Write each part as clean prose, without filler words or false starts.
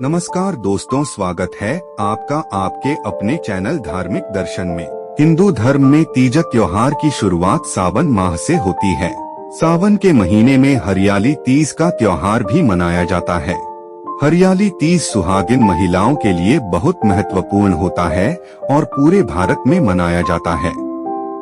नमस्कार दोस्तों, स्वागत है आपका आपके अपने चैनल धार्मिक दर्शन में। हिंदू धर्म में तीज त्योहार की शुरुआत सावन माह से होती है। सावन के महीने में हरियाली तीज का त्योहार भी मनाया जाता है। हरियाली तीज सुहागिन महिलाओं के लिए बहुत महत्वपूर्ण होता है और पूरे भारत में मनाया जाता है।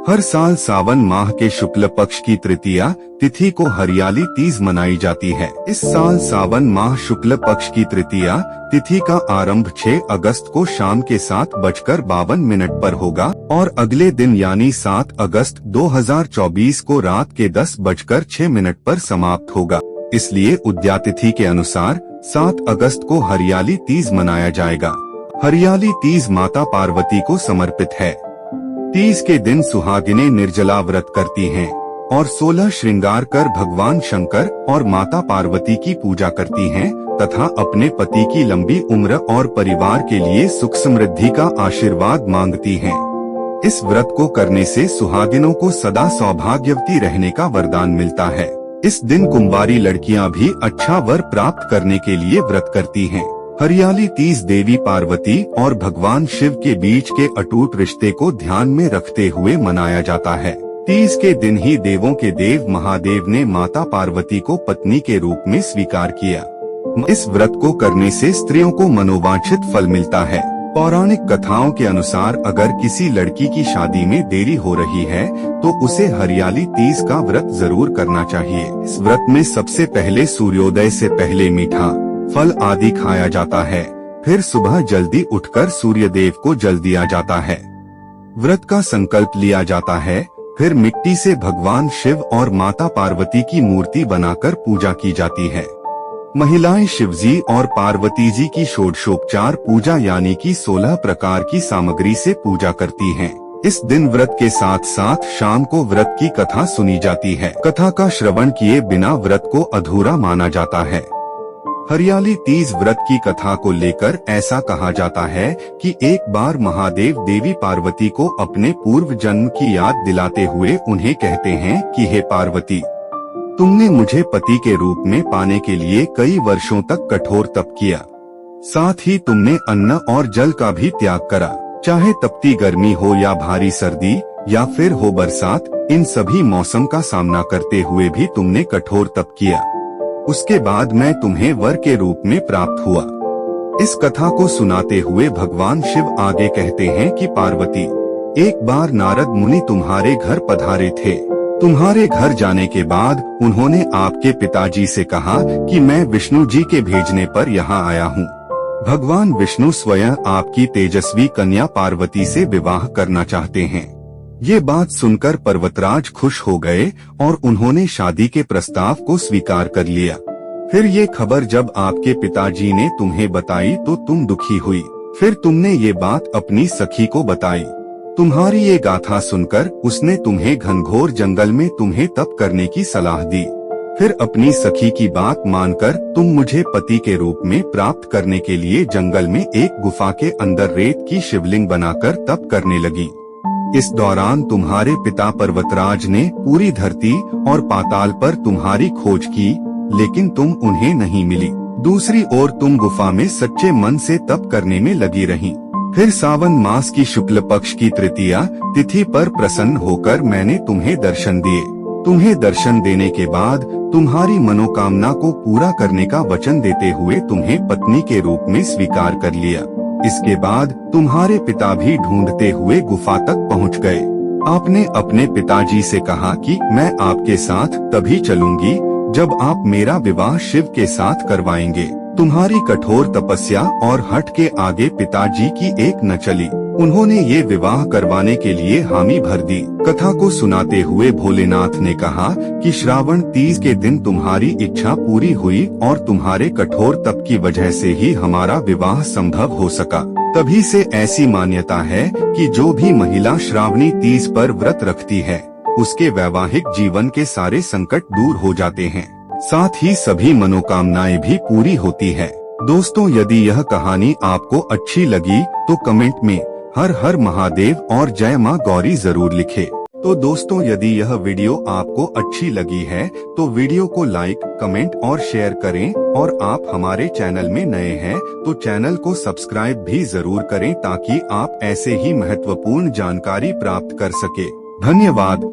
हर साल सावन माह के शुक्ल पक्ष की तृतीया तिथि को हरियाली तीज मनाई जाती है। इस साल सावन माह शुक्ल पक्ष की तृतीया तिथि का आरंभ 6 अगस्त को शाम के 7:52 पर होगा और अगले दिन यानी 7 अगस्त 2024 को रात के 10:06 पर समाप्त होगा। इसलिए उद्यातिथि के अनुसार 7 अगस्त को हरियाली तीज मनाया जाएगा। हरियाली तीज माता पार्वती को समर्पित है। तीज के दिन सुहागिनें निर्जला व्रत करती हैं और 16 श्रृंगार कर भगवान शंकर और माता पार्वती की पूजा करती हैं तथा अपने पति की लंबी उम्र और परिवार के लिए सुख समृद्धि का आशीर्वाद मांगती हैं। इस व्रत को करने से सुहागिनों को सदा सौभाग्यवती रहने का वरदान मिलता है। इस दिन कुंवारी लड़कियां भी अच्छा वर प्राप्त करने के लिए व्रत करती हैं। हरियाली तीज देवी पार्वती और भगवान शिव के बीच के अटूट रिश्ते को ध्यान में रखते हुए मनाया जाता है। तीज के दिन ही देवों के देव महादेव ने माता पार्वती को पत्नी के रूप में स्वीकार किया। इस व्रत को करने से स्त्रियों को मनोवांछित फल मिलता है। पौराणिक कथाओं के अनुसार अगर किसी लड़की की शादी में देरी हो रही है तो उसे हरियाली तीज का व्रत जरूर करना चाहिए। इस व्रत में सबसे पहले सूर्योदय से पहले मीठा फल आदि खाया जाता है। फिर सुबह जल्दी उठकर सूर्य देव को जल दिया जाता है। व्रत का संकल्प लिया जाता है। फिर मिट्टी से भगवान शिव और माता पार्वती की मूर्ति बनाकर पूजा की जाती है। महिलाएं शिवजी और पार्वती जी की षोडशोपचार पूजा यानी कि 16 प्रकार की सामग्री से पूजा करती हैं। इस दिन व्रत के साथ साथ शाम को व्रत की कथा सुनी जाती है। कथा का श्रवण किए बिना व्रत को अधूरा माना जाता है। हरियाली तीज व्रत की कथा को लेकर ऐसा कहा जाता है कि एक बार महादेव देवी पार्वती को अपने पूर्व जन्म की याद दिलाते हुए उन्हें कहते हैं कि हे पार्वती, तुमने मुझे पति के रूप में पाने के लिए कई वर्षों तक कठोर तप किया। साथ ही तुमने अन्न और जल का भी त्याग करा। चाहे तपती गर्मी हो या भारी सर्दी या फिर हो बरसात, इन सभी मौसम का सामना करते हुए भी तुमने कठोर तप किया। उसके बाद मैं तुम्हें वर के रूप में प्राप्त हुआ। इस कथा को सुनाते हुए भगवान शिव आगे कहते हैं कि पार्वती, एक बार नारद मुनि तुम्हारे घर पधारे थे। तुम्हारे घर जाने के बाद उन्होंने आपके पिताजी से कहा कि मैं विष्णु जी के भेजने पर यहाँ आया हूँ। भगवान विष्णु स्वयं आपकी तेजस्वी कन्या पार्वती से विवाह करना चाहते हैं। ये बात सुनकर पर्वतराज खुश हो गए और उन्होंने शादी के प्रस्ताव को स्वीकार कर लिया। फिर ये खबर जब आपके पिताजी ने तुम्हें बताई तो तुम दुखी हुई। फिर तुमने ये बात अपनी सखी को बताई। तुम्हारी ये गाथा सुनकर उसने तुम्हें घनघोर जंगल में तुम्हें तप करने की सलाह दी। फिर अपनी सखी की बात मानकर तुम मुझे पति के रूप में प्राप्त करने के लिए जंगल में एक गुफा के अंदर रेत की शिवलिंग बनाकर तप करने लगी। इस दौरान तुम्हारे पिता पर्वतराज ने पूरी धरती और पाताल पर तुम्हारी खोज की, लेकिन तुम उन्हें नहीं मिली। दूसरी ओर तुम गुफा में सच्चे मन से तप करने में लगी रहीं। फिर सावन मास की शुक्ल पक्ष की तृतीया तिथि पर प्रसन्न होकर मैंने तुम्हें दर्शन दिए। तुम्हें दर्शन देने के बाद तुम्हारी मनोकामना को पूरा करने का वचन देते हुए तुम्हें पत्नी के रूप में स्वीकार कर लिया। इसके बाद तुम्हारे पिता भी ढूंढते हुए गुफा तक पहुंच गए। आपने अपने पिताजी से कहा कि मैं आपके साथ तभी चलूंगी जब आप मेरा विवाह शिव के साथ करवाएंगे। तुम्हारी कठोर तपस्या और हठ के आगे पिताजी की एक न चली। उन्होंने ये विवाह करवाने के लिए हामी भर दी। कथा को सुनाते हुए भोलेनाथ ने कहा कि श्रावण तीज के दिन तुम्हारी इच्छा पूरी हुई और तुम्हारे कठोर तप की वजह से ही हमारा विवाह संभव हो सका। तभी से ऐसी मान्यता है कि जो भी महिला श्रावणी तीज पर व्रत रखती है उसके वैवाहिक जीवन के सारे संकट दूर हो जाते हैं। साथ ही सभी मनोकामनाएं भी पूरी होती है। दोस्तों, यदि यह कहानी आपको अच्छी लगी तो कमेंट में हर हर महादेव और जय मां गौरी जरूर लिखें। तो दोस्तों, यदि यह वीडियो आपको अच्छी लगी है तो वीडियो को लाइक, कमेंट और शेयर करें, और आप हमारे चैनल में नए हैं तो चैनल को सब्सक्राइब भी जरूर करें ताकि आप ऐसे ही महत्वपूर्ण जानकारी प्राप्त कर सके। धन्यवाद।